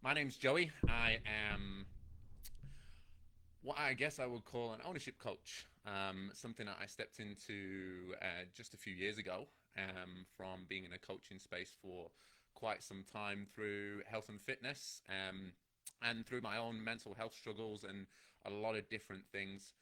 My name's Joey. I am what I guess I would call an ownership coach. Something that I stepped into just a few years ago from being in a coaching space for quite some time through health and fitness and through my own mental health struggles and a lot of different things.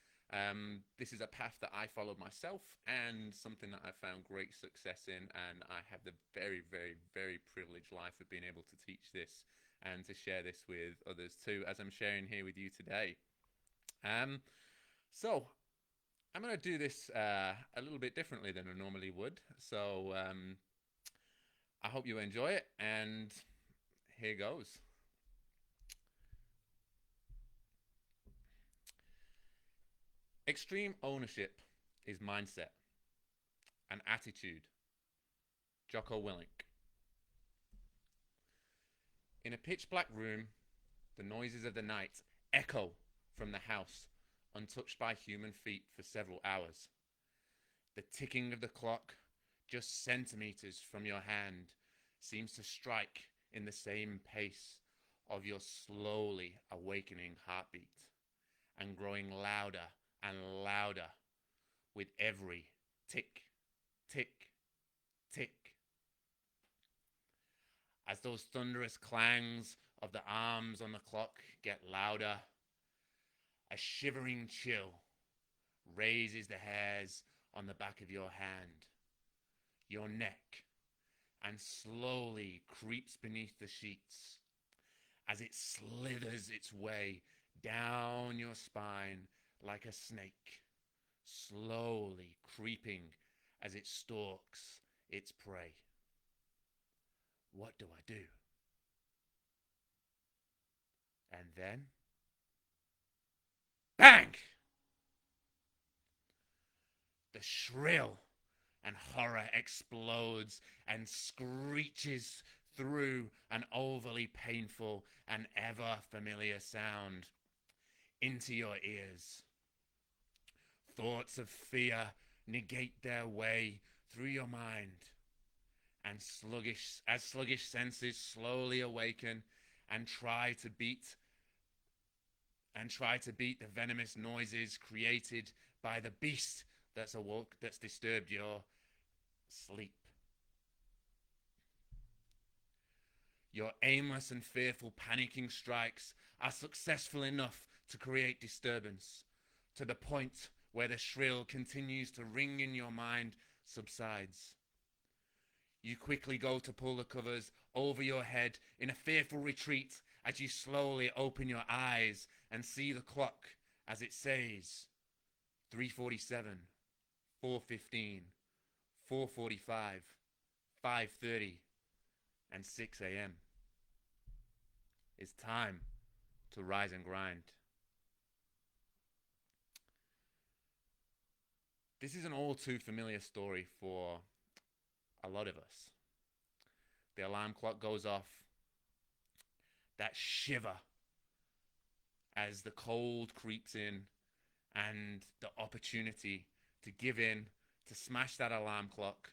This is a path that I followed myself and something that I found great success in. And I have the very, very, very privileged life of being able to teach this and to share this with others too, as I'm sharing here with you today. Um, so I'm going to do this a little bit differently than I normally would. So I hope you enjoy it, and here goes. Extreme ownership is mindset and attitude. Jocko Willink. In a pitch black room, the noises of the night echo from the house, untouched by human feet for several hours. The ticking of the clock, just centimeters from your hand, seems to strike in the same pace of your slowly awakening heartbeat and growing louder and louder with every tick, tick, tick. As those thunderous clangs of the arms on the clock get louder, a shivering chill raises the hairs on the back of your hand, your neck, and slowly creeps beneath the sheets as it slithers its way down your spine like a snake, slowly creeping as it stalks its prey. What do I do? And then, bang! The shrill and horror explodes and screeches through an overly painful and ever familiar sound into your ears. Thoughts of fear negate their way through your mind, and sluggish senses slowly awaken and try to beat the venomous noises created by the beast that's disturbed your sleep. Your aimless and fearful panicking strikes are successful enough to create disturbance, to the point where the shrill continues to ring in your mind subsides. You quickly go to pull the covers over your head in a fearful retreat as you slowly open your eyes and see the clock as it says 3:47, 4:15, 4:45, 5:30, and 6 a.m. It's time to rise and grind. This is an all too familiar story for a lot of us. The alarm clock goes off, that shiver as the cold creeps in, and the opportunity to give in, to smash that alarm clock,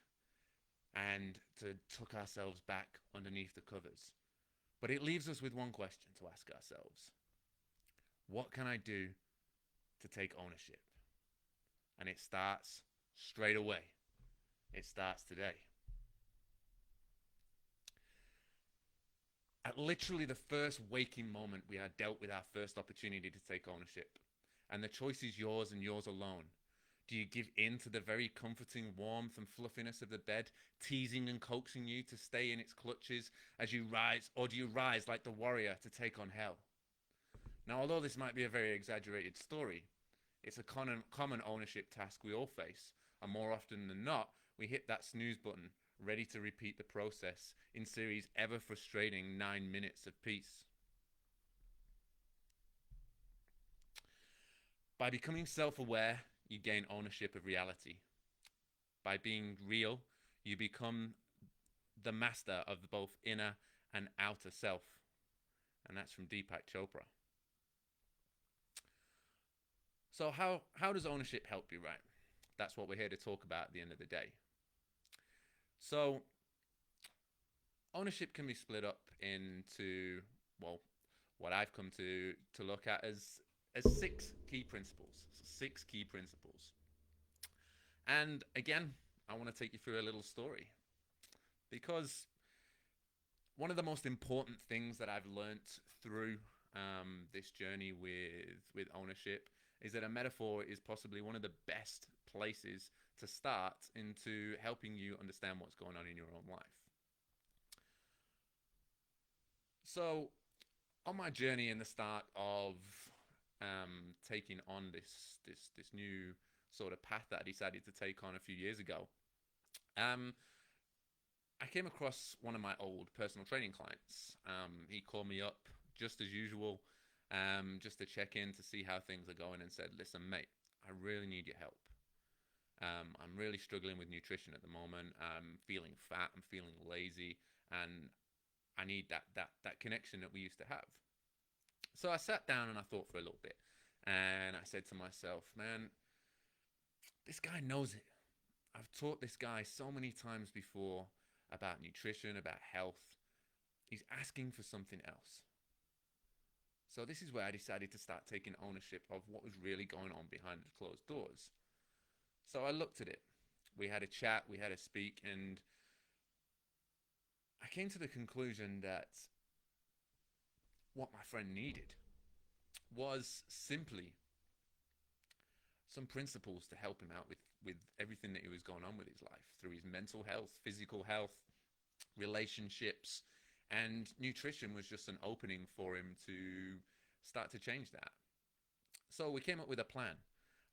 and to tuck ourselves back underneath the covers. But it leaves us with one question to ask ourselves: what can I do to take ownership? And it starts straight away. It starts today. At literally the first waking moment, we are dealt with our first opportunity to take ownership. And the choice is yours and yours alone. Do you give in to the very comforting warmth and fluffiness of the bed, teasing and coaxing you to stay in its clutches as you rise, or do you rise like the warrior to take on hell? Now, although this might be a very exaggerated story, it's a common ownership task we all face, and more often than not, we hit that snooze button, ready to repeat the process in series ever frustrating 9 minutes of peace. By becoming self aware, you gain ownership of reality. By being real, you become the master of both inner and outer self. And that's from Deepak Chopra. So, how does ownership help you, right? That's what we're here to talk about at the end of the day. So, ownership can be split up into well, what I've come to look at as six key principles. Six key principles. And again, I want to take you through a little story because one of the most important things that I've learnt through this journey with ownership is that a metaphor is possibly one of the best places to start into helping you understand what's going on in your own life. So, on my journey in the start of taking on this new sort of path that I decided to take on a few years ago, um, I came across one of my old personal training clients. He called me up just as usual, just to check in to see how things are going, and said, "Listen, mate, I really need your help. I'm really struggling with nutrition at the moment. I'm feeling fat. I'm feeling lazy, and I need that connection that we used to have." So I sat down and I thought for a little bit, and I said to myself, "Man, this guy knows it. I've taught this guy so many times before about nutrition, about health. He's asking for something else." So this is where I decided to start taking ownership of what was really going on behind the closed doors. So I looked at it. We had a chat, we had a speak, and I came to the conclusion that what my friend needed was simply some principles to help him out with everything that he was going on with his life through his mental health, physical health, relationships, and nutrition was just an opening for him to start to change that. So we came up with a plan,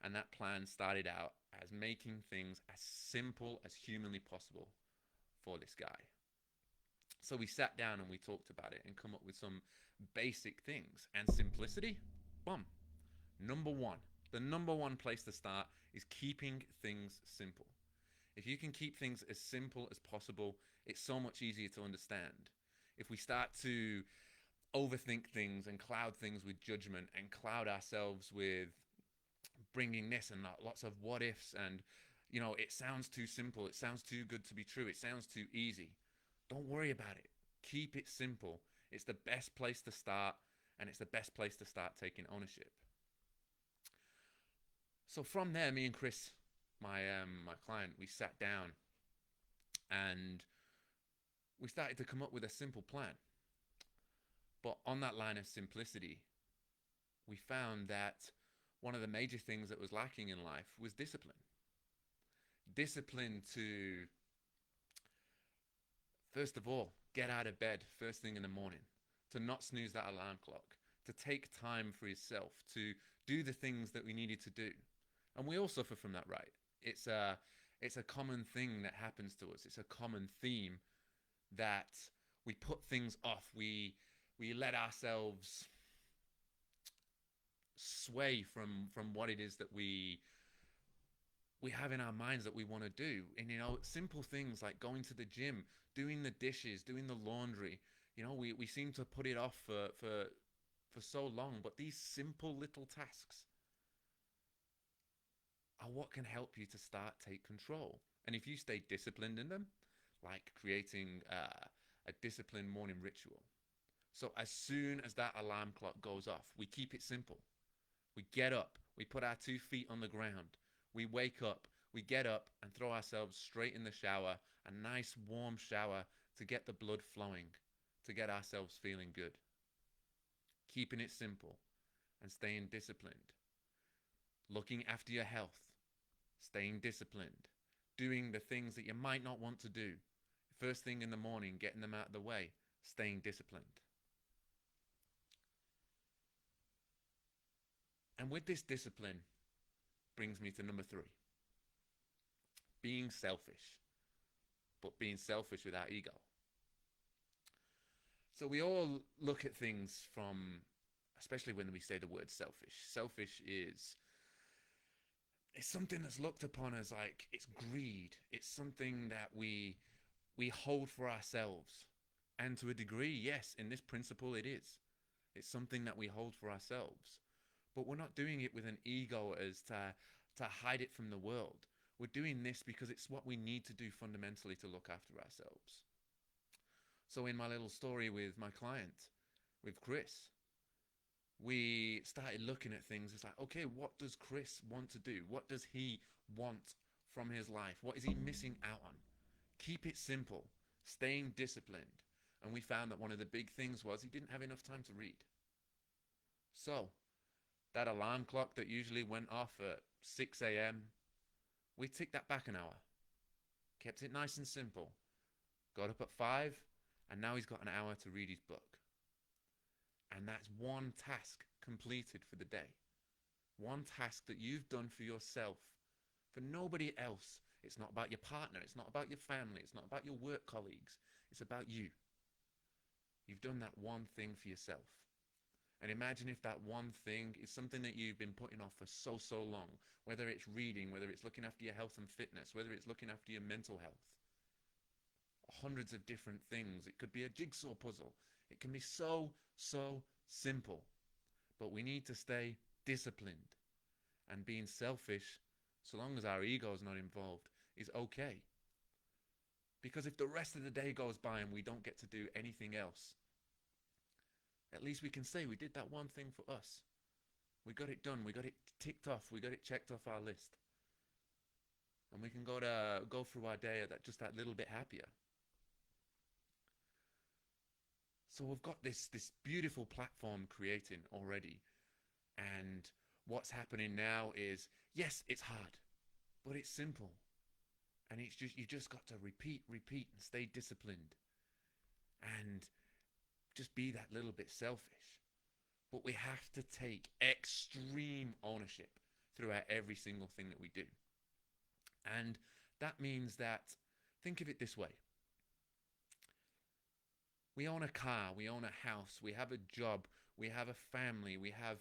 and that plan started out as making things as simple as humanly possible for this guy. So we sat down and we talked about it and come up with some basic things. And simplicity, boom, number one. The number one place to start is keeping things simple. If you can keep things as simple as possible, it's so much easier to understand. If we start to overthink things and cloud things with judgment and cloud ourselves with bringing this and lots of what ifs and, it sounds too simple, it sounds too good to be true, it sounds too easy. Don't worry about it. Keep it simple. It's the best place to start, and it's the best place to start taking ownership. So from there, me and Chris, my client, we sat down and we started to come up with a simple plan. But on that line of simplicity, we found that one of the major things that was lacking in life was discipline. Discipline to, first of all, get out of bed first thing in the morning, to not snooze that alarm clock, to take time for yourself, to do the things that we needed to do. And we all suffer from that, right? It's a common thing that happens to us. It's a common theme that we put things off. We let ourselves sway from what it is that we have in our minds that we want to do. And simple things like going to the gym, doing the dishes, doing the laundry. We seem to put it off for so long, but these simple little tasks are what can help you to start take control. And if you stay disciplined in them, like creating a disciplined morning ritual. So as soon as that alarm clock goes off, we keep it simple. We get up, we put our 2 feet on the ground, we wake up, we get up and throw ourselves straight in the shower, a nice warm shower to get the blood flowing, to get ourselves feeling good. Keeping it simple and staying disciplined. Looking after your health, staying disciplined, doing the things that you might not want to do. First thing in the morning, getting them out of the way, staying disciplined. And with this discipline brings me to number 3. Being selfish, but being selfish without ego. So we all look at things from, especially when we say the word selfish. Selfish is it's something that's looked upon as like it's greed. It's something that we hold for ourselves. And to a degree, yes, in this principle it is. It's something that we hold for ourselves. But we're not doing it with an ego as to hide it from the world. We're doing this because it's what we need to do fundamentally to look after ourselves. So in my little story with my client, with Chris. We started looking at things. It's like, okay, what does Chris want to do? What does he want from his life? What is he missing out on? Keep it simple, staying disciplined. And we found that one of the big things was he didn't have enough time to read. So, that alarm clock that usually went off at 6 a.m., we ticked that back an hour. Kept it nice and simple. Got up at 5, and now he's got an hour to read his book. And that's one task completed for the day. One task that you've done for yourself, for nobody else. It's not about your partner. It's not about your family. It's not about your work colleagues. It's about you. You've done that one thing for yourself. And imagine if that one thing is something that you've been putting off for so long, whether it's reading, whether it's looking after your health and fitness, whether it's looking after your mental health. Hundreds of different things. It could be a jigsaw puzzle. It can be so simple. But we need to stay disciplined. And being selfish, so long as our ego is not involved, is okay. Because if the rest of the day goes by and we don't get to do anything else, at least we can say we did that one thing for us. We got it done. We got it ticked off. We got it checked off our list. And we can go through our day just that little bit happier. So we've got this beautiful platform creating already. And what's happening now is, yes, it's hard, but it's simple. And it's just, you just got to repeat, and stay disciplined. And just be that little bit selfish. But we have to take extreme ownership throughout every single thing that we do. And that means that, think of it this way. We own a car, we own a house, we have a job, we have a family, we have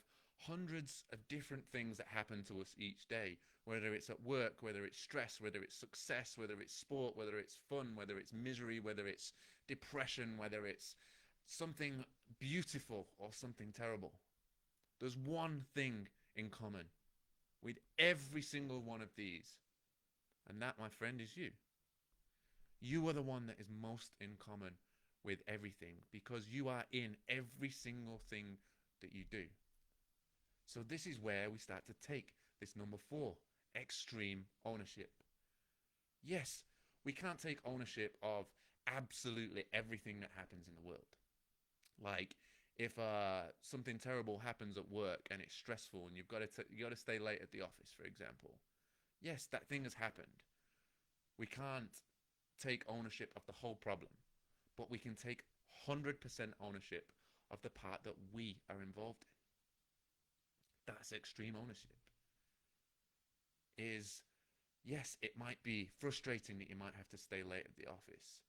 hundreds of different things that happen to us each day, whether it's at work, whether it's stress, whether it's success, whether it's sport, whether it's fun, whether it's misery, whether it's depression, whether it's something beautiful or something terrible. There's one thing in common with every single one of these, and that, my friend, is you. You are the one that is most in common with everything, because you are in every single thing that you do. So this is where we start to take this number 4, extreme ownership. Yes, we can't take ownership of absolutely everything that happens in the world. Like, if something terrible happens at work and it's stressful and you've got to stay late at the office, for example. Yes, that thing has happened. We can't take ownership of the whole problem, but we can take 100% ownership of the part that we are involved in. That's extreme ownership. Yes, it might be frustrating that you might have to stay late at the office,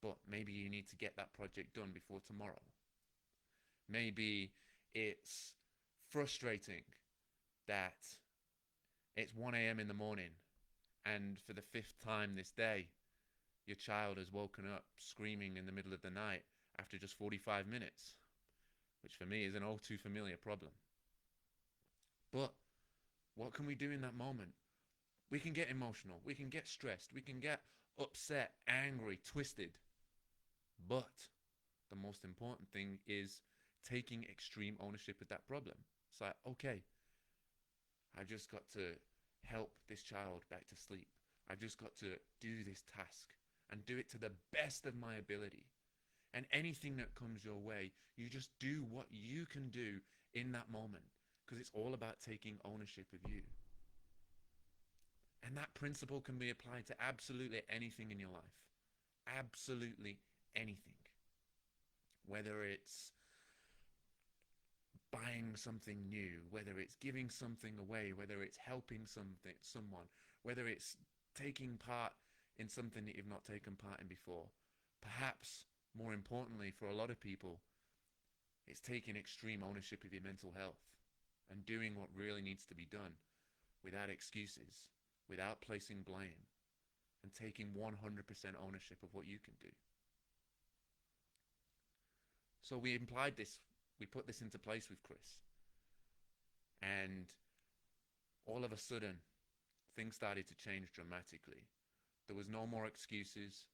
but maybe you need to get that project done before tomorrow. Maybe it's frustrating that it's 1 a.m. in the morning and for the 5th time this day, your child has woken up screaming in the middle of the night after just 45 minutes, which for me is an all too familiar problem. But what can we do in that moment? We can get emotional, we can get stressed, we can get upset, angry, twisted. But the most important thing is taking extreme ownership of that problem. It's like, okay, I just got to help this child back to sleep. I just got to do this task and do it to the best of my ability. And anything that comes your way, you just do what you can do in that moment, because it's all about taking ownership of you. And that principle can be applied to absolutely anything in your life. Absolutely anything. Whether it's buying something new, whether it's giving something away, whether it's helping someone, whether it's taking part in something that you've not taken part in before. Perhaps, more importantly for a lot of people, it's taking extreme ownership of your mental health and doing what really needs to be done without excuses, without placing blame, and taking 100% ownership of what you can do. So we put this into place with Chris. And all of a sudden, things started to change dramatically. There was no more excuses.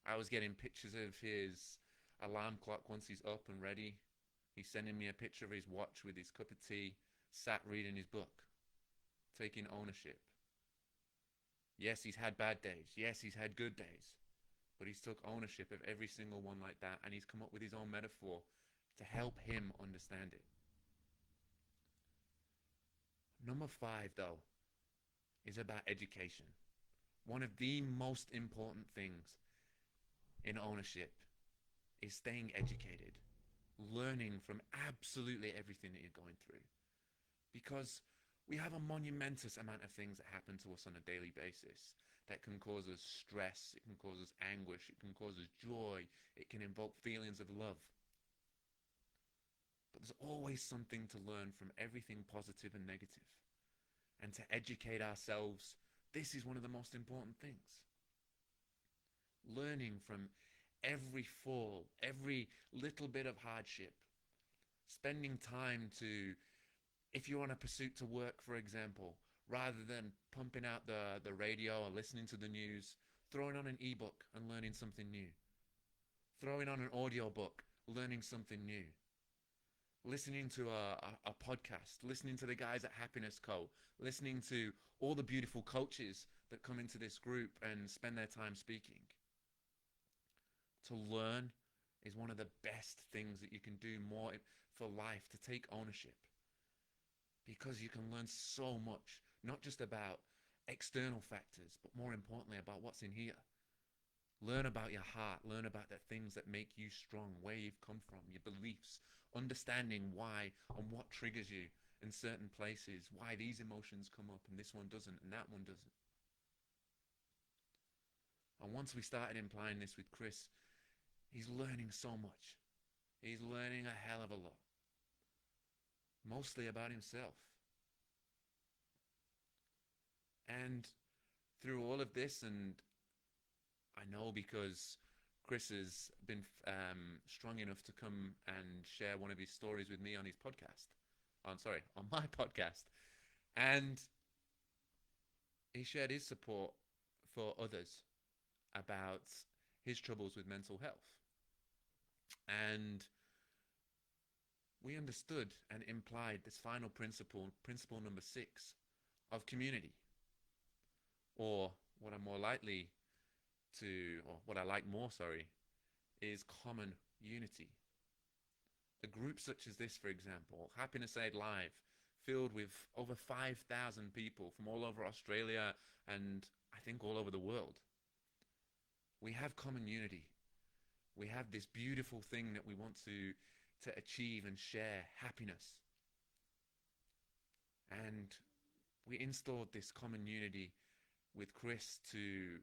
I was getting pictures of his alarm clock once he's up and ready. He's sending me a picture of his watch with his cup of tea, sat reading his book, taking ownership. Yes, he's had bad days. Yes, he's had good days. But he's took ownership of every single one like that, and he's come up with his own metaphor to help him understand it. Number 5, though, is about education. One of the most important things in ownership is staying educated, learning from absolutely everything that you're going through. Because we have a monumentous amount of things that happen to us on a daily basis that can cause us stress, it can cause us anguish, it can cause us joy, it can invoke feelings of love. But there's always something to learn from everything positive and negative. And to educate ourselves, this is one of the most important things. Learning from every fall, every little bit of hardship, spending time to, if you're on a pursuit to work, for example, rather than pumping out the radio or listening to the news, throwing on an ebook and learning something new. Throwing on an audio book, learning something new. Listening to a podcast, listening to the guys at Happiness Co, listening to all the beautiful coaches that come into this group and spend their time speaking. To learn is one of the best things that you can do more for life, to take ownership. Because you can learn so much, not just about external factors, but more importantly about what's in here. Learn about your heart, learn about the things that make you strong, where you've come from, your beliefs, understanding why and what triggers you in certain places, why these emotions come up and this one doesn't and that one doesn't. And once we started implying this with Chris, he's learning so much. He's learning a hell of a lot. Mostly about himself. And through all of this, and I know because Chris has been strong enough to come and share one of his stories with me on his podcast. On my podcast. And he shared his support for others about his troubles with mental health. And we understood and implied this final principle number 6 of community. Or what I'm more likely to, or what I like more, is common unity. A group such as this, for example, Happiness Aid Live, filled with over 5,000 people from all over Australia and I think all over the world. We have common unity. We have this beautiful thing that we want to achieve and share, happiness. And we installed this common unity with Chris to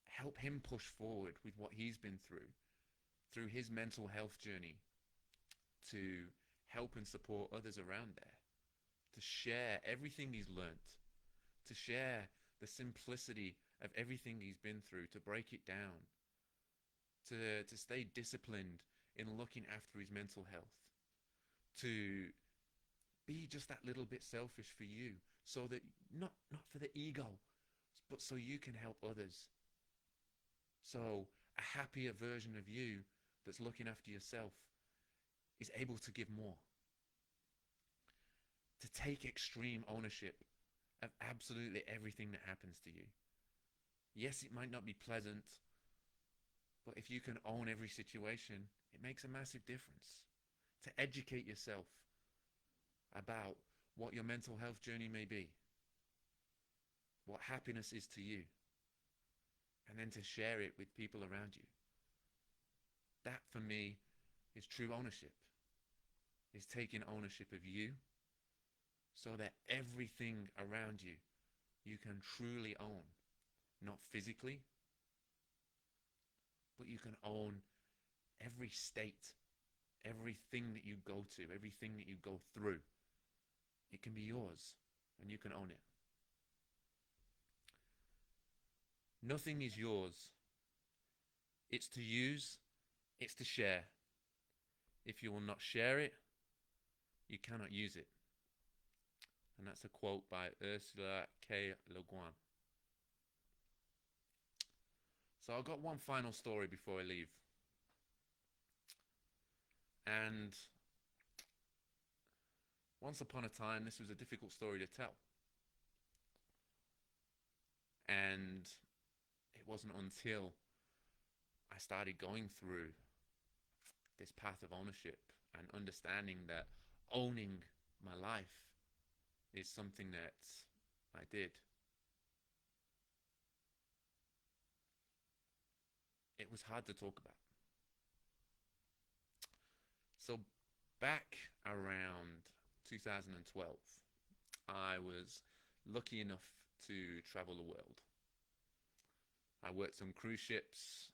help him push forward with what he's been through his mental health journey, to help and support others around there, to share everything he's learnt, to share the simplicity of everything he's been through, to break it down, to stay disciplined in looking after his mental health, to be just that little bit selfish for you, so that not for the ego, but so you can help others. So a happier version of you that's looking after yourself is able to give more. To take extreme ownership of absolutely everything that happens to you. Yes, it might not be pleasant, but if you can own every situation, it makes a massive difference. To educate yourself about what your mental health journey may be, what happiness is to you, and then to share it with people around you. That, for me, is true ownership. Is taking ownership of you so that everything around you, you can truly own. Not physically, but you can own every state, everything that you go to, everything that you go through. It can be yours, and you can own it. Nothing is yours. It's to use, it's to share. If you will not share it, you cannot use it. And that's a quote by Ursula K. Le Guin. So I've got one final story before I leave. And once upon a time, this was a difficult story to tell. And it wasn't until I started going through this path of ownership and understanding that owning my life is something that I did. It was hard to talk about. So, back around 2012, I was lucky enough to travel the world. I worked on cruise ships.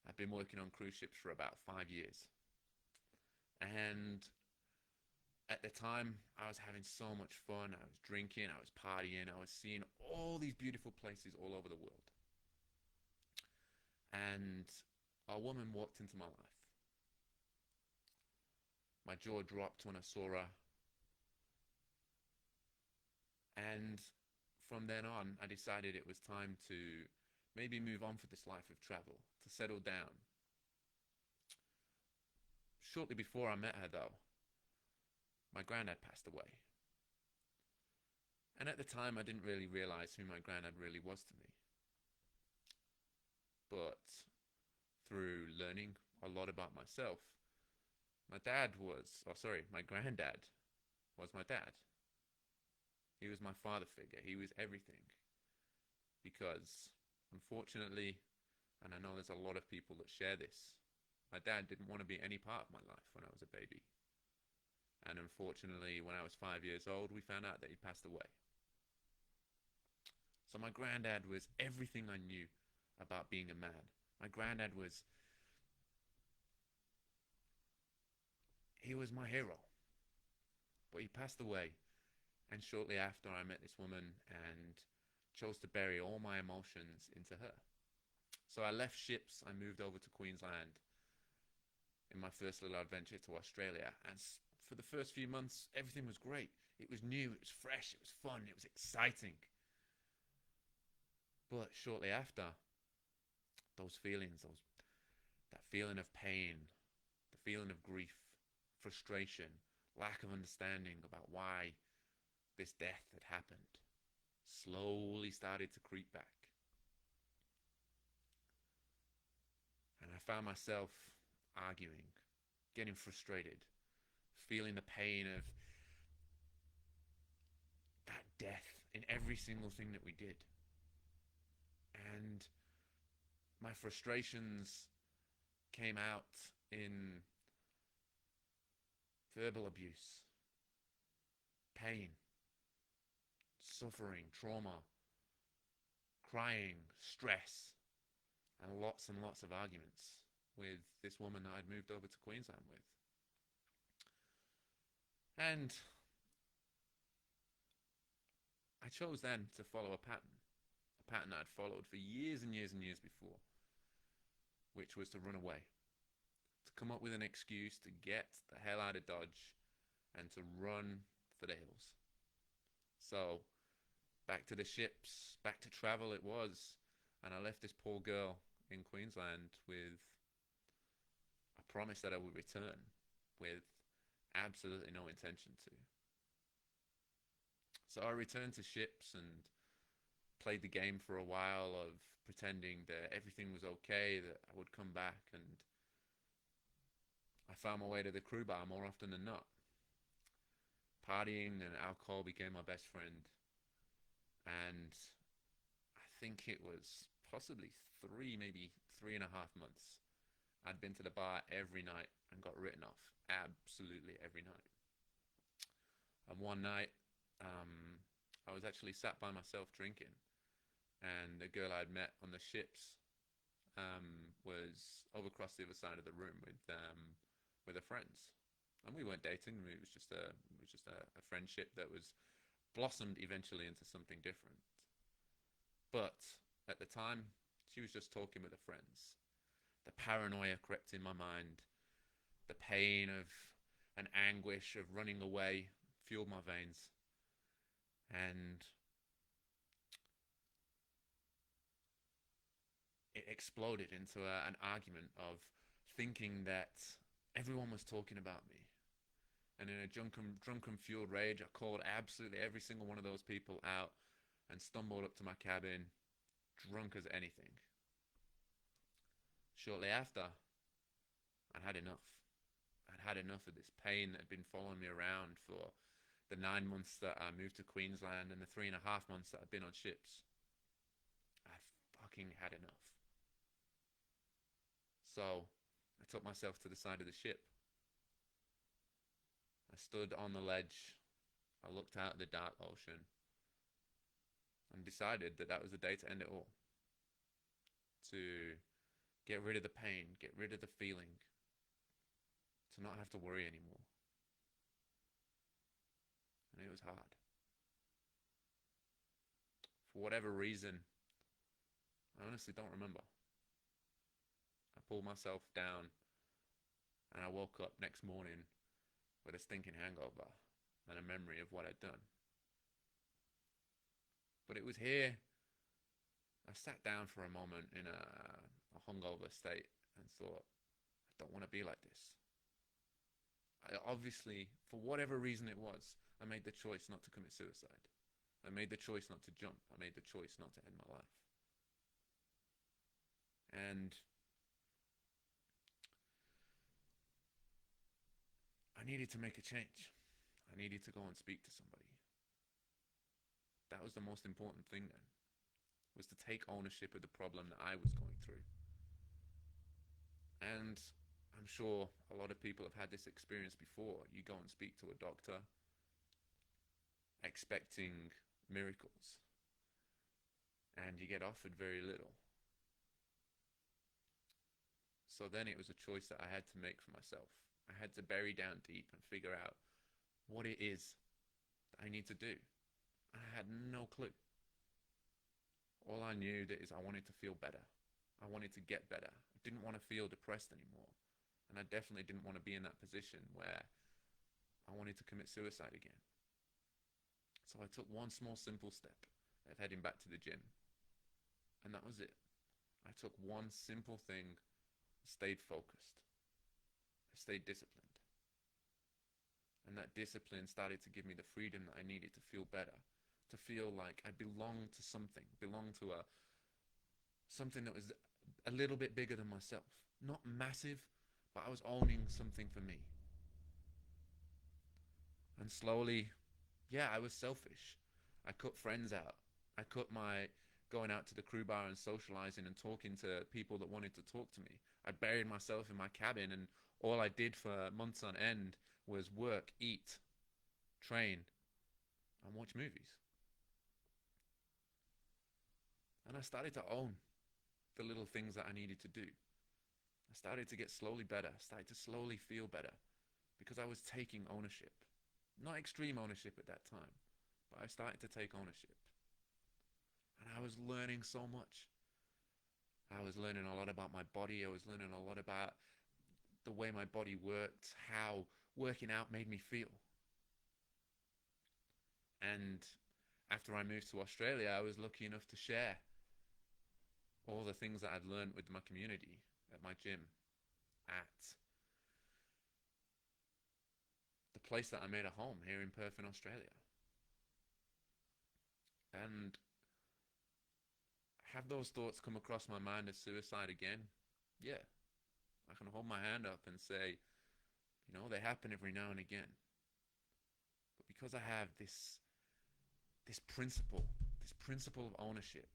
I've been working on cruise ships for about 5 years. And at the time, I was having so much fun. I was drinking, I was partying, I was seeing all these beautiful places all over the world. And a woman walked into my life. My jaw dropped when I saw her. And from then on, I decided it was time to maybe move on for this life of travel, to settle down. Shortly before I met her, though, my granddad passed away. And at the time, I didn't really realize who my granddad really was to me. But through learning a lot about myself, my granddad was my dad. He was my father figure. He was everything. Because, unfortunately, and I know there's a lot of people that share this, my dad didn't want to be any part of my life when I was a baby. And unfortunately, when I was 5 years old, we found out that he passed away. So my granddad was everything I knew about being a man. My granddad he was my hero. But he passed away. And shortly after, I met this woman and chose to bury all my emotions into her. So I left ships. I moved over to Queensland in my first little adventure to Australia. And for the first few months, everything was great. It was new, it was fresh, it was fun, it was exciting. But shortly after, those feelings, that feeling of pain, the feeling of grief, frustration, lack of understanding about why this death had happened, slowly started to creep back. And I found myself arguing, getting frustrated, feeling the pain of that death in every single thing that we did. And my frustrations came out in verbal abuse, pain, suffering, trauma, crying, stress, and lots of arguments with this woman that I'd moved over to Queensland with. And I chose then to follow a pattern that I'd followed for years and years and years before, which was to run away, to come up with an excuse to get the hell out of Dodge and to run for the hills. So back to the ships, back to travel it was. And I left this poor girl in Queensland with a promise that I would return with absolutely no intention to. So I returned to ships and played the game for a while of pretending that everything was okay, that I would come back, and I found my way to the crew bar more often than not. Partying and alcohol became my best friend, and I think it was possibly maybe 3.5 months. I'd been to the bar every night and got written off absolutely every night. And one night, I was actually sat by myself drinking, and the girl I'd met on the ships was over across the other side of the room with her friends, and we weren't dating. It was just a friendship that was blossomed eventually into something different. But at the time, she was just talking with her friends. The paranoia crept in my mind. The pain of and anguish of running away fueled my veins, and it exploded into an argument of thinking that Everyone was talking about me. And in a drunken fueled rage, I called absolutely every single one of those people out and stumbled up to my cabin, drunk as anything. Shortly after, I'd had enough. I'd had enough of this pain that had been following me around for the 9 months that I moved to Queensland and the 3.5 months that I'd been on ships. I fucking had enough. So I took myself to the side of the ship. I stood on the ledge. I looked out at the dark ocean and decided that that was the day to end it all. To get rid of the pain, get rid of the feeling, to not have to worry anymore. And it was hard. For whatever reason, I honestly don't remember. I pulled myself down and I woke up next morning with a stinking hangover and a memory of what I'd done. But it was here I sat down for a moment in a hungover state and thought, I don't want to be like this. I obviously, for whatever reason it was, I made the choice not to commit suicide. I made the choice not to jump. I made the choice not to end my life. And I needed to make a change. I needed to go and speak to somebody. That was the most important thing then, was to take ownership of the problem that I was going through. And I'm sure a lot of people have had this experience before. You go and speak to a doctor expecting miracles, and you get offered very little. So then it was a choice that I had to make for myself. I had to bury down deep and figure out what it is that I need to do. I had no clue. All I knew that is I wanted to feel better. I wanted to get better. I didn't want to feel depressed anymore. And I definitely didn't want to be in that position where I wanted to commit suicide again. So I took one small simple step of heading back to the gym. And that was it. I took one simple thing, stayed focused. I stayed disciplined. And that discipline started to give me the freedom that I needed to feel better, to feel like I belonged to something, belonged to something that was a little bit bigger than myself. Not massive, but I was owning something for me. And slowly, yeah, I was selfish. I cut friends out. I cut my going out to the crew bar and socializing and talking to people that wanted to talk to me. I buried myself in my cabin, and all I did for months on end was work, eat, train, and watch movies. And I started to own the little things that I needed to do. I started to get slowly better. I started to slowly feel better because I was taking ownership. Not extreme ownership at that time, but I started to take ownership. And I was learning so much. I was learning a lot about my body. I was learning a lot about the way my body worked, how working out made me feel. And after I moved to Australia, I was lucky enough to share all the things that I'd learned with my community at my gym, at the place that I made a home here in Perth in Australia. And have those thoughts come across my mind as suicide again? Yeah. I can hold my hand up and say, they happen every now and again. But because I have this principle of ownership,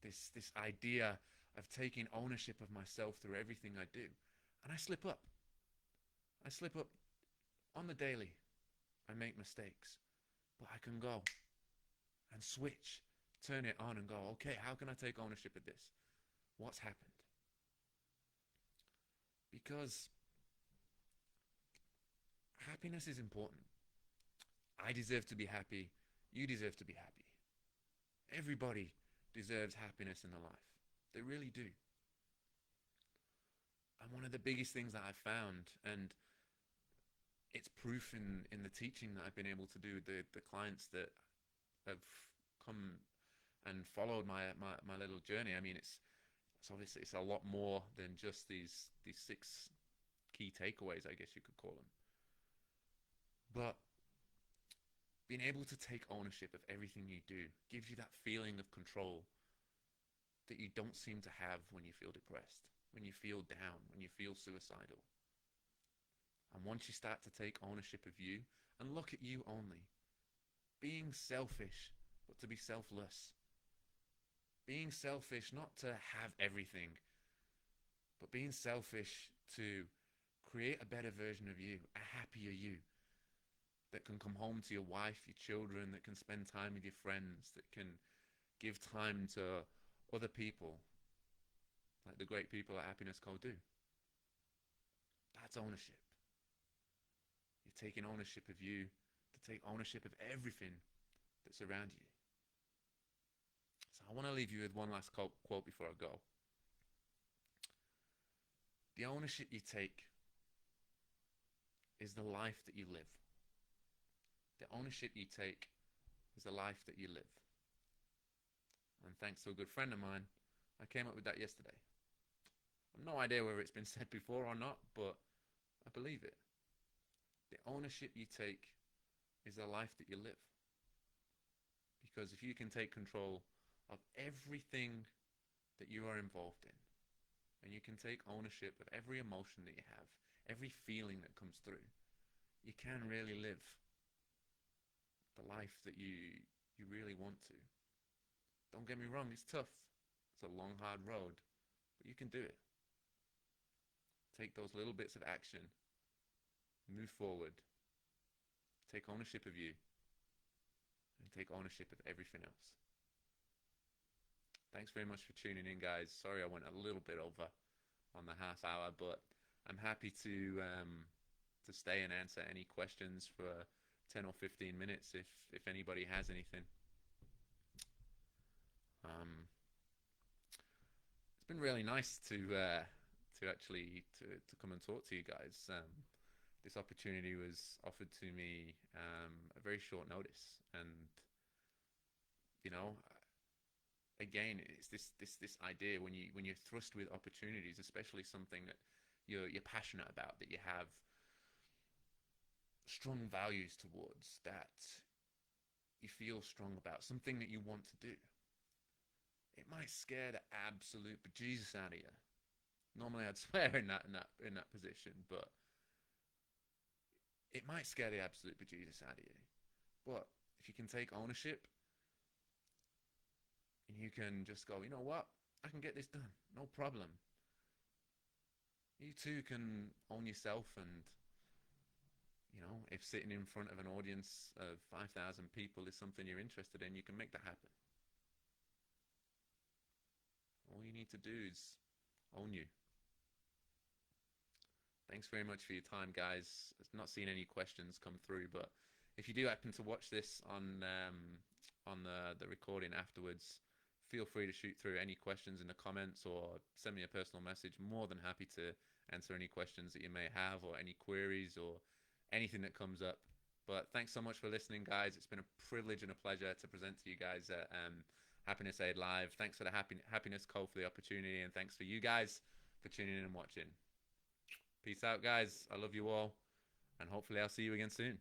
this idea of taking ownership of myself through everything I do, and I slip up. I slip up on the daily. I make mistakes, but I can go and switch, turn it on and go, okay, how can I take ownership of this? What's happened? Because happiness is important. I deserve to be happy. You deserve to be happy. Everybody deserves happiness in their life. They really do. And one of the biggest things that I've found, and it's proof in the teaching that I've been able to do with the clients that have come and followed my little journey. I mean, it's obviously it's a lot more than just these 6 key takeaways, I guess you could call them. But being able to take ownership of everything you do gives you that feeling of control that you don't seem to have when you feel depressed, when you feel down, when you feel suicidal. And once you start to take ownership of you and look at you only, being selfish, but to be selfless, being selfish not to have everything, but being selfish to create a better version of you, a happier you, that can come home to your wife, your children, that can spend time with your friends, that can give time to other people, like the great people at Happiness Co do. That's ownership. You're taking ownership of you to take ownership of everything that's around you. So I want to leave you with one last quote before I go. The ownership you take is the life that you live. The ownership you take is the life that you live. And thanks to a good friend of mine, I came up with that yesterday. I've no idea whether it's been said before or not, but I believe it. The ownership you take is the life that you live. Because if you can take control of everything that you are involved in, and you can take ownership of every emotion that you have, every feeling that comes through, you can really live the life that you really want to. Don't get me wrong, it's tough. It's a long, hard road, but you can do it. Take those little bits of action, move forward, take ownership of you, and take ownership of everything else. Thanks very much for tuning in, guys. Sorry I went a little bit over on the half hour, but I'm happy to stay and answer any questions for 10 or 15 minutes if anybody has anything. It's been really nice to actually to come and talk to you guys. This opportunity was offered to me a very short notice, and you know, again, it's this idea when you're thrust with opportunities, especially something that you're passionate about, that you have strong values towards, that you feel strong about, something that you want to do. It might scare the absolute bejesus out of you. Normally, I'd swear in that position, but it might scare the absolute bejesus out of you. But if you can take ownership and you can just go, you know what, I can get this done, no problem. You too can own yourself, and you know, if sitting in front of an audience of 5,000 people is something you're interested in, you can make that happen. All you need to do is own you. Thanks very much for your time, guys. I've not seen any questions come through, but if you do happen to watch this on the recording afterwards, feel free to shoot through any questions in the comments or send me a personal message. More than happy to answer any questions that you may have, or any queries or anything that comes up. But thanks so much for listening, guys. It's been a privilege and a pleasure to present to you guys at Happiness Aid Live. Thanks for the Happiness Co for the opportunity, and thanks for you guys for tuning in and watching. Peace out, guys. I love you all, and hopefully I'll see you again soon.